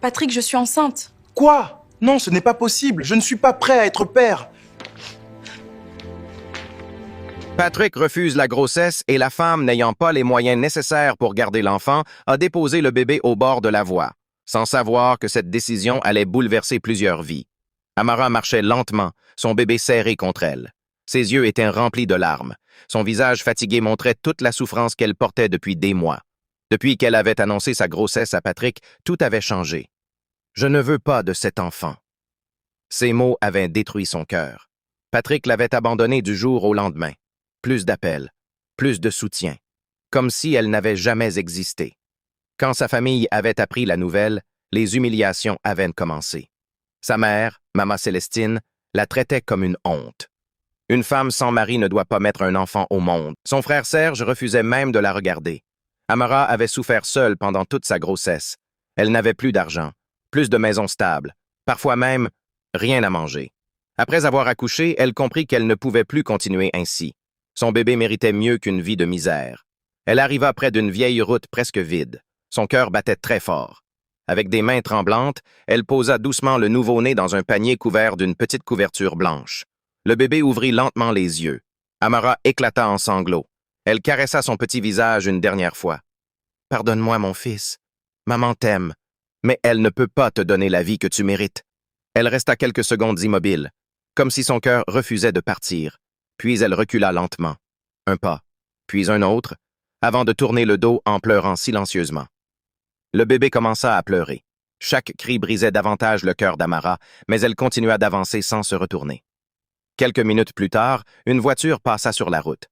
Patrick, je suis enceinte. Quoi? Non, ce n'est pas possible. Je ne suis pas prêt à être père. Patrick refuse la grossesse et la femme, n'ayant pas les moyens nécessaires pour garder l'enfant, a déposé le bébé au bord de la voie, sans savoir que cette décision allait bouleverser plusieurs vies. Amara marchait lentement, son bébé serré contre elle. Ses yeux étaient remplis de larmes. Son visage fatigué montrait toute la souffrance qu'elle portait depuis des mois. Depuis qu'elle avait annoncé sa grossesse à Patrick, tout avait changé. « Je ne veux pas de cet enfant. » Ces mots avaient détruit son cœur. Patrick l'avait abandonnée du jour au lendemain. Plus d'appels, plus de soutien, comme si elle n'avait jamais existé. Quand sa famille avait appris la nouvelle, les humiliations avaient commencé. Sa mère, Maman Célestine, la traitait comme une honte. Une femme sans mari ne doit pas mettre un enfant au monde. Son frère Serge refusait même de la regarder. Amara avait souffert seule pendant toute sa grossesse. Elle n'avait plus d'argent, plus de maison stable, parfois même rien à manger. Après avoir accouché, elle comprit qu'elle ne pouvait plus continuer ainsi. Son bébé méritait mieux qu'une vie de misère. Elle arriva près d'une vieille route presque vide. Son cœur battait très fort. Avec des mains tremblantes, elle posa doucement le nouveau-né dans un panier couvert d'une petite couverture blanche. Le bébé ouvrit lentement les yeux. Amara éclata en sanglots. Elle caressa son petit visage une dernière fois. « Pardonne-moi, mon fils. Maman t'aime, mais elle ne peut pas te donner la vie que tu mérites. » Elle resta quelques secondes immobile, comme si son cœur refusait de partir. Puis elle recula lentement. Un pas, puis un autre, avant de tourner le dos en pleurant silencieusement. Le bébé commença à pleurer. Chaque cri brisait davantage le cœur d'Amara, mais elle continua d'avancer sans se retourner. Quelques minutes plus tard, une voiture passa sur la route.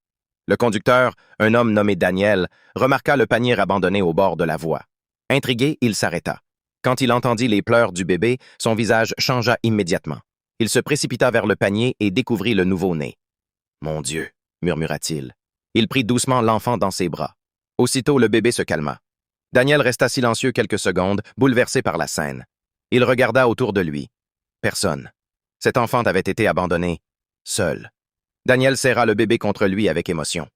Le conducteur, un homme nommé Daniel, remarqua le panier abandonné au bord de la voie. Intrigué, il s'arrêta. Quand il entendit les pleurs du bébé, son visage changea immédiatement. Il se précipita vers le panier et découvrit le nouveau-né. « Mon Dieu » murmura-t-il. Il prit doucement l'enfant dans ses bras. Aussitôt, le bébé se calma. Daniel resta silencieux quelques secondes, bouleversé par la scène. Il regarda autour de lui. Personne. Cet enfant avait été abandonné, seul. Daniel serra le bébé contre lui avec émotion.